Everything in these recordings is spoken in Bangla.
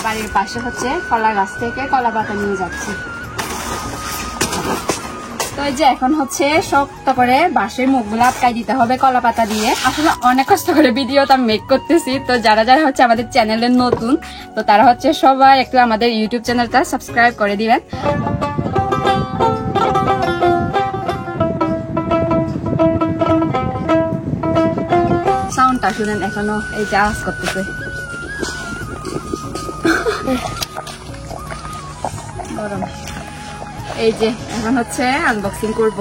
বাড়ির পাশে হচ্ছে কলা গাছ থেকে কলা পাতা নিয়ে যাচ্ছি। তো এই যে এখন হচ্ছে শক্ত করে বাঁশের মুখগুলো আটকাই দিতে হবে কলা পাতা দিয়ে। আসলে অনেক কষ্ট করে ভিডিওটা মেক করতেছি, তো যারা যারা হচ্ছে আমাদের চ্যানেলে নতুন তো তারা হচ্ছে সবাই একটু আমাদের ইউটিউব চ্যানেলটা সাবস্ক্রাইব করে দিবেন। সাউন্ডটা শুনেন, এখনো এই যে আওয়াজ করতেছে। এই যে এখন হচ্ছে আনবক্সিং করব।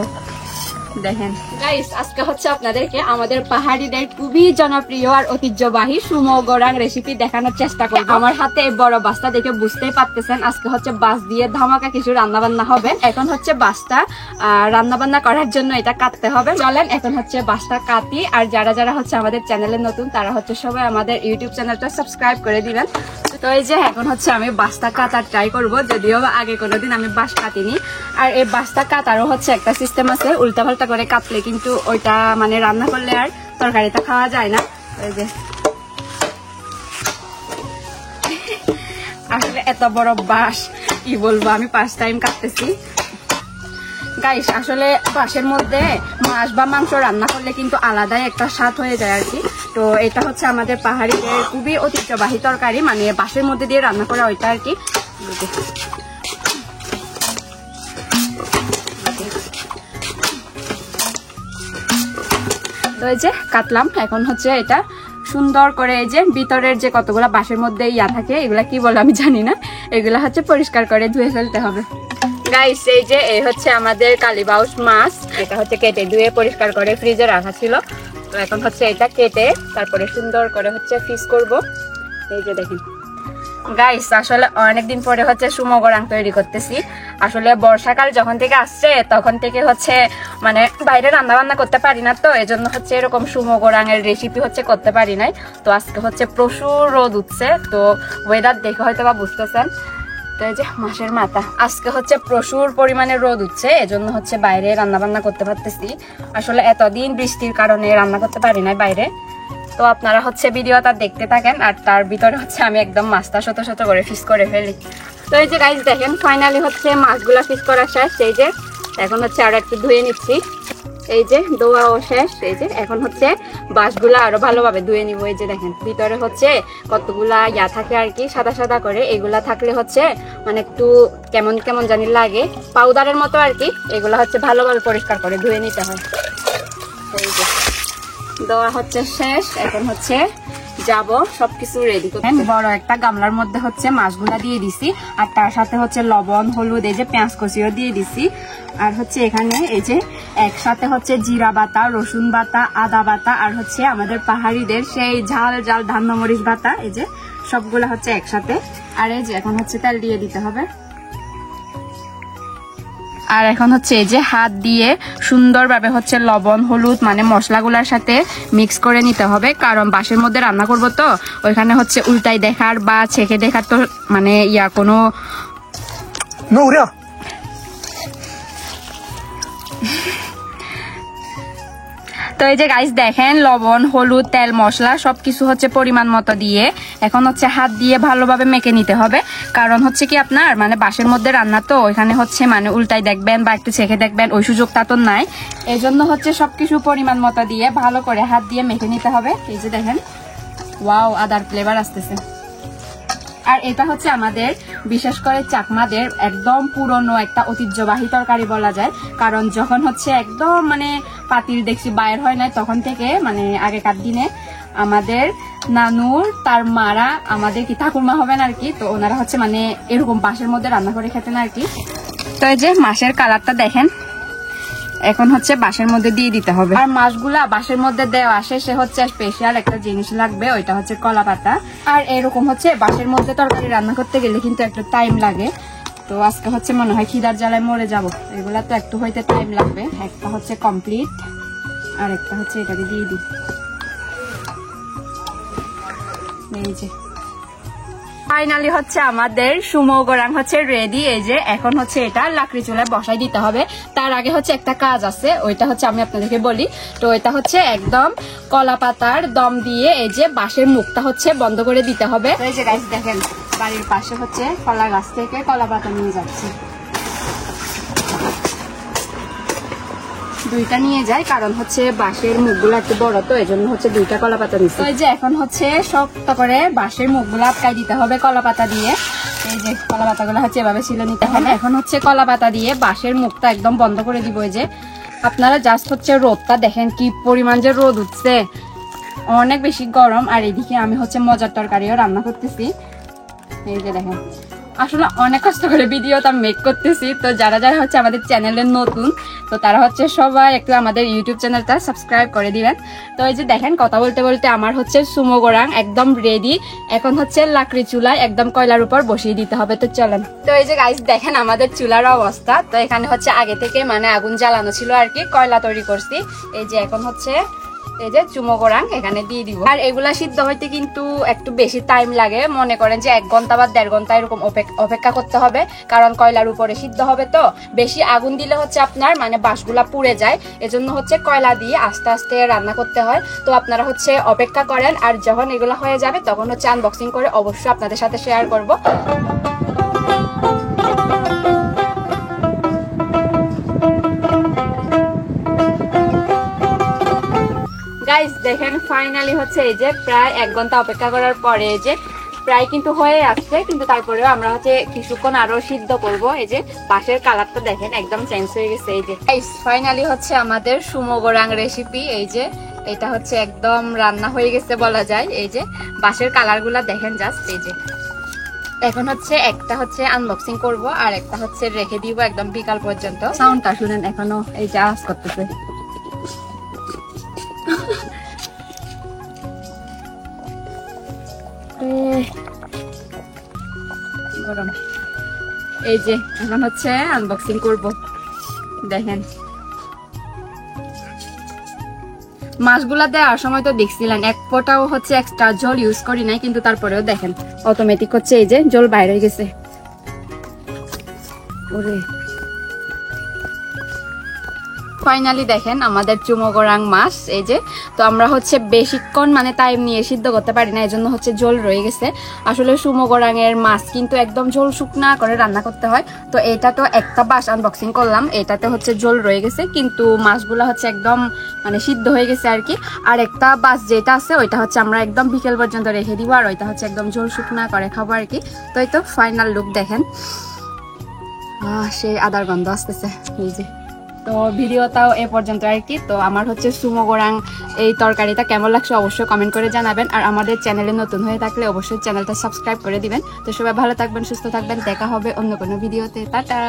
দেখেন গাইস, আজকে হচ্ছে আপনাদেরকে আমাদের পাহাড়িদের খুবই জনপ্রিয় আর ঐতিহ্যবাহী সুমো গোরাং রেসিপি দেখানোর চেষ্টা করব। আমার হাতে এই বড় বাসটা দেখে বুঝতেই পারতেছেন আজকে হচ্ছে বাস দিয়ে ধামাকা কিছু রান্না বান্না হবে। এখন হচ্ছে বাসটা রান্না বান্না করার জন্য এটা কাটতে হবে। চলেন এখন হচ্ছে বাসটা কাটি। আর যারা যারা হচ্ছে আমাদের চ্যানেলে নতুন তারা হচ্ছে সবাই আমাদের ইউটিউব চ্যানেলটা সাবস্ক্রাইব করে দিবেন। তো এই যে এখন হচ্ছে আমি বাসটা কাটার ট্রাই করবো, যদিও আগে কোনোদিন আমি বাস কাটিনি। আর এই বাসটা কাটারও হচ্ছে একটা সিস্টেম আছে, উল্টা পাল্টা করে কাটলে কিন্তু ওইটা মানে রান্না করলে আর তরকারিটা খাওয়া যায় না। এই যে আসলে এত বড় বাস কি বলবো, আমি ফার্স্ট টাইম কাটতেছি গাইস। আসলে বাসের মধ্যে মাছ বা মাংস রান্না করলে কিন্তু আলাদাই একটা স্বাদ হয়ে যায় আর কি। তো এটা হচ্ছে আমাদের পাহাড়িদের খুবই ঐতিহ্যবাহী তরকারি, মানে বাসের মধ্যে দিয়ে রান্না করা ওইটা আর কি। তো এই যে কাটলাম, এখন হচ্ছে এটা সুন্দর করে এই যে ভিতরের যে কতগুলা বাসের মধ্যে ইয়া থাকে এগুলা কি বলে আমি জানি না, এগুলা হচ্ছে পরিষ্কার করে ধুয়ে ফেলতে হবে গাইস। এই যে এই হচ্ছে আমাদের কালীবাউস মাছ, এটা হচ্ছে কেটে ধুয়ে পরিষ্কার করে ফ্রিজে রাখা ছিল। তো এখন হচ্ছে এটা কেটে তারপরে সুন্দর করে হচ্ছে ফিশ করব। এই যে দেখেন গাইস, আসলে অনেকদিন পরে হচ্ছে সুমো গোরাং তৈরি করতেছি। আসলে বর্ষাকাল যখন থেকে আসছে তখন থেকে হচ্ছে মানে বাইরে রান্না বান্না করতে পারি না, তো এজন্য হচ্ছে এরকম সুমো গোরাং এর রেসিপি হচ্ছে করতে পারি নাই। তো আজকে হচ্ছে প্রচুর রোদ উঠছে, তো ওয়েদার দেখে হয়তো বা বুঝতেছেন। তো এই যে মাছের মাথা, আজকে হচ্ছে প্রচুর পরিমাণে রোদ উঠছে, এজন্য হচ্ছে বাইরে রান্না বান্না করতে পারতেছি। আসলে এতদিন বৃষ্টির কারণে রান্না করতে পারি নাই বাইরে। তো আপনারা হচ্ছে ভিডিওটা দেখতে থাকেন, আর তার ভিতরে হচ্ছে আমি একদম মাছটা শত শত করে ফিশ করে ফেলি। তো এই যে গাইস দেখেন ফাইনালি হচ্ছে মাছগুলা ফিশ করা শেষ। এই যে এখন হচ্ছে আরো একটু ধুয়ে নিচ্ছি, এই যে ধোয়াও শেষ। এই যে এখন হচ্ছে বাঁশগুলা আরো ভালোভাবে ধুয়ে নিব। এই যে দেখেন ভিতরে হচ্ছে কতগুলা ইয়া থাকে আর কি, সাদা সাদা করে, এগুলা থাকলে হচ্ছে মানে একটু কেমন কেমন জানি লাগে, পাউডারের মতো আর কি। এগুলা হচ্ছে ভালোভাবে পরিষ্কার করে ধুয়ে নিতে হয়। এই যে দেওয়া হচ্ছে শেষ, এখন হচ্ছে যাব সবকিছু রেডি করতে। বড় একটা গামলার মধ্যে হচ্ছে মাছগুলা দিয়ে দিছি, আর তার সাথে হচ্ছে লবণ হলুদ এই যে পেঁয়াজ কষিও দিয়ে দিছি। আর হচ্ছে এখানে এই যে একসাথে হচ্ছে জিরা বাটা, রসুন বাটা, আদা বাটা, আর হচ্ছে আমাদের পাহাড়িদের সেই ঝাল ঝাল ধান্য মরিচ বাটা, এই যে সবগুলা হচ্ছে একসাথে। আর এই যে এখন হচ্ছে তেল দিয়ে দিতে হবে। আর এখন হচ্ছে এই যে হাত দিয়ে সুন্দরভাবে হচ্ছে লবণ হলুদ মানে মশলাগুলোর সাথে মিক্স করে নিতে হবে, কারণ বাঁশের মধ্যে রান্না করব তো ওইখানে হচ্ছে উল্টাই দেখার বা ছেঁকে দেখার তো মানে ইয়া কোনো তো এই যে গাইস দেখেন লবণ হলুদ তেল মশলা সবকিছু হচ্ছে পরিমাণ মতো দিয়ে এখন হচ্ছে হাত দিয়ে ভালোভাবে মেখে নিতে হবে, কারণ হচ্ছে কি আপনার মানে বাঁশের মধ্যে রান্না তো ওইখানে হচ্ছে মানে উল্টাই দেখবেন বা একটু ছেঁকে দেখবেন ওই সুযোগটা তো নাই। এই জন্য হচ্ছে সবকিছু পরিমাণ মতো দিয়ে ভালো করে হাত দিয়ে মেখে নিতে হবে। এই যে দেখেন ওয়াও আদার ফ্লেভার আসতেছে। আর এটা হচ্ছে আমাদের বিশেষ করে চাকমাদের একদম পুরনো একটা ঐতিহ্যবাহী তরকারি বলা যায়, কারণ যখন হচ্ছে একদম মানে পাতিল দেখছি বাইর হয় নাই তখন থেকে মানে আগেকার দিনে আমাদের নানুর তার মারা আমাদের কি ঠাকুরমা হবেন আর কি, তো ওনারা হচ্ছে মানে এরকম বাঁশের মধ্যে রান্না করে খেতেন আর কি। তো এই যে মাছের কালারটা দেখেন, এখন হচ্ছে বাঁশের মধ্যে দিয়ে দিতে হবে। আর মাছগুলা বাঁশের মধ্যে দেওয়া শেষে হচ্ছে স্পেশাল একটা জিনিস লাগবে, ওইটা হচ্ছে কলা পাতা। আর এরকম হচ্ছে বাঁশের মধ্যে তরকারি রান্না করতে গেলে কিন্তু একটু টাইম লাগে, তো আজকে হচ্ছে মনে হয় খিদার জ্বালায় মরে যাব। এগুলা তো একটু হইতে টাইম লাগবে। একটা হচ্ছে কমপ্লিট, আর একটা হচ্ছে এটাকে দিয়ে দিই। এই যে ফাইনালি হচ্ছে আমাদের সুমো গোরাং হচ্ছে রেডি। এই যে এখন হচ্ছে এটা লাকড়ি চুলায় বসাই দিতে হবে। তার আগে হচ্ছে একটা কাজ আছে, ওইটা হচ্ছে আমি আপনাদেরকে বলি। তো এটা হচ্ছে একদম কলা পাতার দম দিয়ে এই যে বাঁশের মুখটা হচ্ছে বন্ধ করে দিতে হবে। এই যে গাইস দেখেন বাড়ির পাশে হচ্ছে কলা গাছ থেকে কলা পাতা নিয়ে যাচ্ছি। দুইটা নিয়ে যায়, কারণ হচ্ছে বাঁশের মুখগুলো একটু বড়, তো এই জন্য হচ্ছে দুইটা কলা পাতা নিচ্ছে। এই যে এখন হচ্ছে শক্ত করে বাঁশের মুখগুলো আটকাই দিতে হবে কলা পাতা দিয়ে। এই যে কলা পাতাগুলো হচ্ছে এভাবে ছিল নিতে হবে। এখন হচ্ছে কলা পাতা দিয়ে বাঁশের মুখটা একদম বন্ধ করে দিব। এই যে আপনারা জাস্ট হচ্ছে রোদটা দেখেন কি পরিমাণ যে রোদ উঠছে, অনেক বেশি গরম। আর এদিকে আমি হচ্ছে মজার তরকারিও রান্না করতেছি। এই যে দেখেন, আসলে অনেক কষ্ট করে ভিডিওটা মেক করতেছি। তো যারা যারা হচ্ছে আমাদের চ্যানেলের নতুন, তো তারা হচ্ছে সবাই একটু আমাদের ইউটিউব চ্যানেলটা সাবস্ক্রাইব করে দিবেন। তো এই যে দেখেন, কথা বলতে বলতে আমার হচ্ছে সুমো গোরাং একদম রেডি। এখন হচ্ছে লাকড়ি চুলায় একদম কয়লার উপর বসিয়ে দিতে হবে। তো চলেন। তো এই যে গাইস দেখেন আমাদের চুলার অবস্থা। তো এখানে হচ্ছে আগে থেকে মানে আগুন জ্বালানো ছিল আর কি, কয়লা তৈরি করছি। এই যে এখন হচ্ছে এই যে চুমো গোরাং এখানে দিয়ে দিব। আর এগুলা সিদ্ধ হইতে কিন্তু একটু বেশি টাইম লাগে, মনে করেন যে 1 ঘন্টা বা 1.5 ঘন্টা এরকম অপেক্ষা করতে হবে, কারণ কয়লার উপরে সিদ্ধ হবে। তো বেশি আগুন দিলে হচ্ছে আপনার মানে বাঁশগুলা পুড়ে যায়, এজন্য হচ্ছে কয়লা দিয়ে আস্তে আস্তে রান্না করতে হয়। তো আপনারা হচ্ছে অপেক্ষা করেন, আর যখন এগুলো হয়ে যাবে তখন হচ্ছে আনবক্সিং করে অবশ্যই আপনাদের সাথে শেয়ার করব। গাইস দেখেন ফাইনালি হচ্ছে এই যে প্রায় 1 ঘন্টা অপেক্ষা করার পরে এই যে প্রায় কিন্তু হয়ে আসছে, কিন্তু তারপরেও আমরা হচ্ছে কিছুক্ষণ আরো সিদ্ধ করব। এই যে পাশের কালারটা দেখেন একদম চেঞ্জ হয়ে গেছে। এই যে গাইস ফাইনালি হচ্ছে আমাদের সুমো গোরাং রেসিপি, এই যে এটা হচ্ছে একদম রান্না হয়ে গেছে বলা যায়। এই যে বাঁশের কালারগুলা দেখেন জাস্ট। এই যে এখন হচ্ছে একটা হচ্ছে আনবক্সিং করব, আর একটা হচ্ছে রেখে দিব একদম বিকাল পর্যন্ত। সাউন্ডটা শুনেন এখনো এই যে আওয়াজ করতেছে। গরম। এই যে এখন হচ্ছে আনবক্সিং করব। দেখেন মাছগুলা দেওয়ার সময় তো দেখছিলেন এক ফোঁটাও হচ্ছে এক্সট্রা জল ইউজ করি নাই, কিন্তু তারপরেও দেখেন অটোমেটিক হচ্ছে এই যে জল বাইরে হয়ে গেছে। ওরে ফাইনালি দেখেন আমাদের চুমো গোরাং মাছ। এই যে তো আমরা হচ্ছে বেশিক্ষণ মানে টাইম নিয়ে সিদ্ধ করতে পারি না, এজন্য হচ্ছে ঝোল রয়ে গেছে। আসলে সুমো গোরাং এর মাছ কিন্তু একদম ঝোল শুকনা করে রান্না করতে হয়। তো এটা তো একটা বাস আনবক্সিং করলাম, এটাতে হচ্ছে ঝোল রয়ে গেছে, কিন্তু মাছগুলো হচ্ছে একদম মানে সিদ্ধ হয়ে গেছে আর কি। আর একটা বাস যেটা আছে ওইটা হচ্ছে আমরা একদম বিকেল পর্যন্ত রেখে দিব, আর ওইটা হচ্ছে একদম ঝোল শুকনা করে খাবো আর কি। তো এই তো ফাইনাল লুক দেখেন, সেই আদার গন্ধ আসতেছে। এই যে তো ভিডিওটাও এ পর্যন্ত আর কি। তো আমার হচ্ছে সুমো গোরাং এই তরকারিটা কেমন লাগছে অবশ্যই কমেন্ট করে জানাবেন, আর আমাদের চ্যানেলে নতুন হয়ে থাকলে অবশ্যই চ্যানেলটা সাবস্ক্রাইব করে দিবেন। তো সবাই ভালো থাকবেন, সুস্থ থাকবেন, দেখা হবে অন্য কোনো ভিডিওতে। টাটা।